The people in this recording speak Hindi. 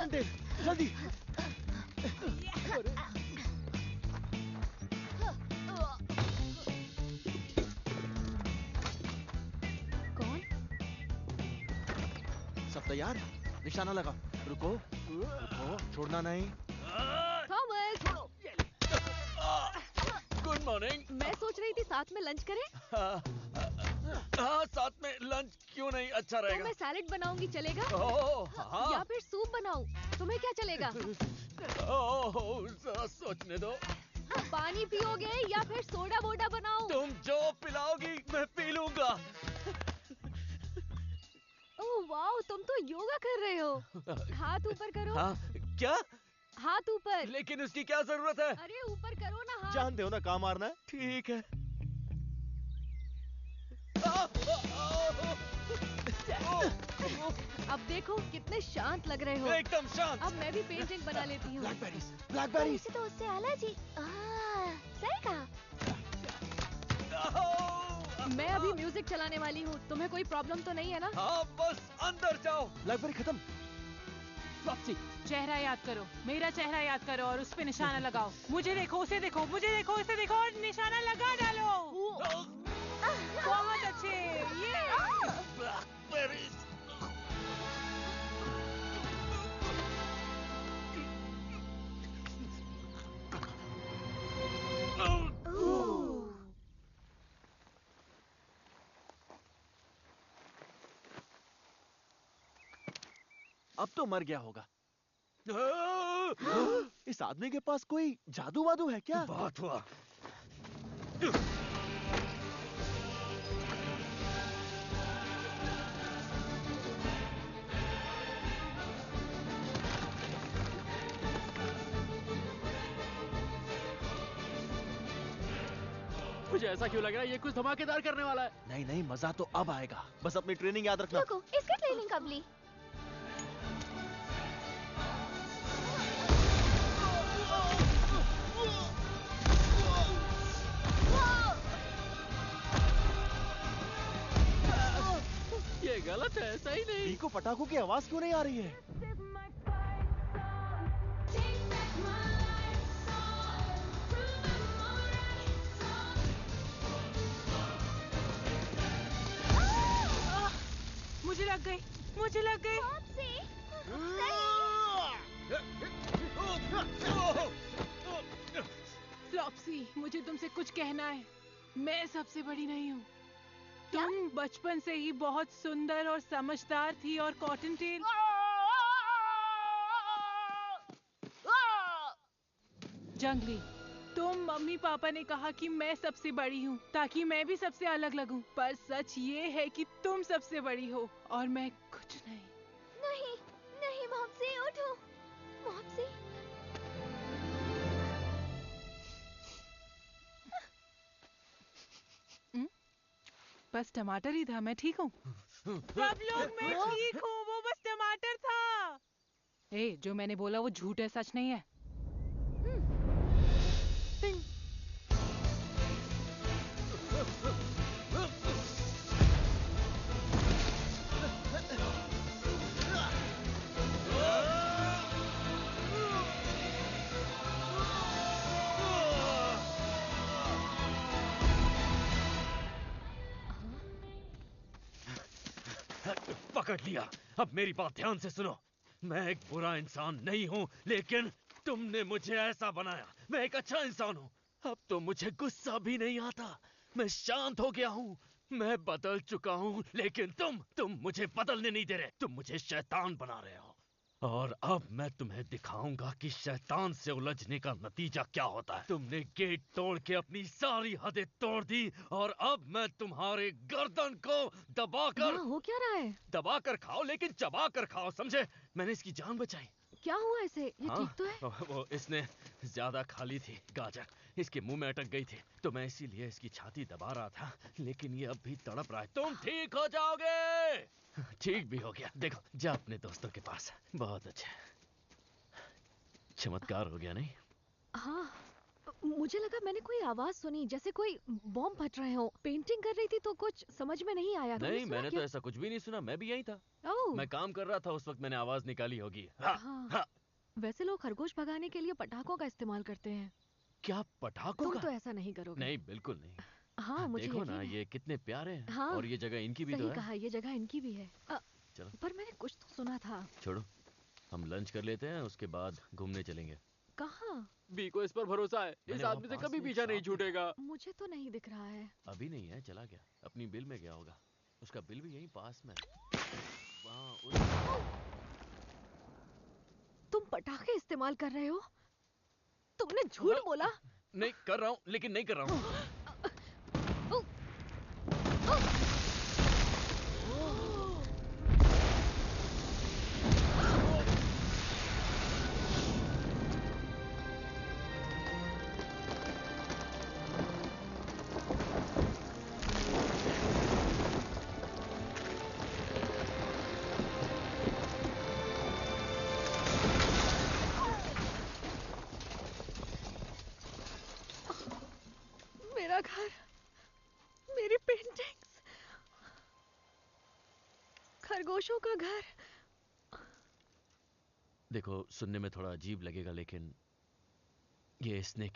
कम देव, जल्दी। कौन? सब तैयार? निशाना लगा। रुको, रुको, छोड़ना नहीं। थॉमस! Good morning. मैं सोच रही थी साथ में लंच करें। हाँ, साथ में लंच क्यों नहीं, अच्छा तो रहेगा। मैं सैलेड बनाऊंगी, चलेगा? ओह हाँ। या फिर सूप बनाऊं? तुम्हें क्या चलेगा? ओह, जरा सोचने दो। पानी पियोगे या फिर सोडा वोडा बनाऊं? तुम जो पिलाओगी मैं पी लूंगा। ओह वाओ, तुम तो योगा कर रहे हो। हाथ ऊपर करो। हाँ, क्या? हाथ ऊपर। लेकिन उसकी क्या जरूरत है? अरे ऊपर करो ना हाथ। जान दो ना, कहाँ मारना है। ठीक है। अब देखो कितने शांत लग रहे हो। एकदम शांत। अब मैं भी पेंटिंग बना लेती हूँ। Blackberries, blackberries. इसे तो उससे एलर्जी। सही कहा। मैं अभी म्यूजिक चलाने वाली हूँ, तुम्हें कोई प्रॉब्लम तो नहीं है ना? हाँ, बस अंदर जाओ। ब्लैकबेरी खत्म। फ्लॉप्सी, चेहरा याद करो, मेरा चेहरा याद करो और उस पे निशाना लगाओ। मुझे देखो, उसे देखो, मुझे देखो, उसे देखो और निशाना लगा डालो। बहुत अच्छे, ये। ब्लैकबेरीज। अब तो मर गया होगा। इस आदमी के पास कोई जादू वादू है क्या? बात हुआ। मुझे ऐसा क्यों लग रहा है ये कुछ धमाकेदार करने वाला है। नहीं नहीं, मजा तो अब आएगा। बस अपनी ट्रेनिंग याद रखना। रुको, इसकी ट्रेनिंग कब ली? ये गलत है, सही नहीं। पीको पटाखों की आवाज क्यों नहीं आ रही है? मुझे लग गई, मुझे लग गई। फ्लॉप्सी, मुझे तुमसे कुछ कहना है। मैं सबसे बड़ी नहीं हूँ। तुम बचपन से ही बहुत सुंदर और समझदार थी और कॉटन टेल। जंगली, तुम मम्मी पापा ने कहा कि मैं सबसे बड़ी हूँ ताकि मैं भी सबसे अलग लगूं, पर सच ये है कि तुम सबसे बड़ी हो और मैं कुछ नहीं। नहीं, नहीं मॉम्सी, उठो। मॉम्सी। बस टमाटर ही था, मैं ठीक हूँ। सब लोग, मैं ठीक हूँ, वो बस टमाटर था। ए, जो मैंने बोला वो झूठ है, सच नहीं है। पकड़ लिया। अब मेरी बात ध्यान से सुनो। मैं एक बुरा इंसान नहीं हूँ, लेकिन तुमने मुझे ऐसा बनाया। मैं एक अच्छा इंसान हूँ। अब तो मुझे गुस्सा भी नहीं आता। मैं शांत हो गया हूँ। मैं बदल चुका हूँ, लेकिन तुम मुझे बदलने नहीं दे रहे। तुम मुझे शैतान बना रहे हो। और अब मैं तुम्हें दिखाऊंगा कि शैतान से उलझने का नतीजा क्या होता है। तुमने गेट तोड़ के अपनी सारी हदें तोड़ दी और अब मैं तुम्हारे गर्दन को दबाकर हो क्या रहा है? दबाकर खाओ, लेकिन चबा कर खाओ, समझे? मैंने इसकी जान बचाई। क्या हुआ इसे? ये हाँ, ठीक तो है? वो इसने ज्यादा खा ली थी गाजर, इसके मुंह में अटक गई थी, तो मैं इसीलिए इसकी छाती दबा रहा था, लेकिन ये अब भी तड़प रहा है। तुम ठीक हो जाओगे। ठीक भी हो गया। देखो, जा अपने दोस्तों के पास। बहुत अच्छा, चमत्कार हो गया नहीं? हाँ, मुझे लगा मैंने कोई आवाज सुनी, जैसे कोई बॉम्ब फट रहे हो। पेंटिंग कर रही थी तो कुछ समझ में नहीं आया। तुमने नहीं, सुना मैंने तो क्या? ऐसा कुछ भी नहीं सुना, मैं भी यहीं था। ओह, मैं काम कर रहा था, उस वक्त मैंने आवाज निकाली होगी। हाँ, हाँ। हाँ। वैसे लोग खरगोश भगाने के लिए पटाखों का इस्तेमाल करते हैं। क्या पटाखों तुम का? तो ऐसा नहीं करोगे। नहीं, बिल्कुल नहीं। हाँ, मुझे देखो यकीन ना, है। ये कितने प्यारे हैं। हाँ, और ये जगह इनकी भी तो सही है। कहा, ये जगह इनकी भी है। चलो। पर मैंने कुछ तो सुना था। छोड़ो, हम लंच कर लेते हैं, उसके बाद घूमने चलेंगे। कहाँ? बी को इस पर भरोसा है, इस मैंने वहाँ आदमी से पास कभी में एक पीछा नहीं सांप देखा। छूटेगा। मुझे तो नहीं दिख रहा है। अभी नहीं है, चला गया, अपनी बिल में गया होगा। उसका बिल भी यहीं पास में है। वहाँ उस तुम पटाखे इस्तेमाल कर रहे हो? तुमने झूठ बोला। नहीं कर रहा हूँ, लेकिन नहीं कर रहा हूँ। मेरा घर, मेरी पेंटिंग्स, खरगोशों का घर। देखो, सुनने में थोड़ा अजीब लगेगा, लेकिन ये स्नेक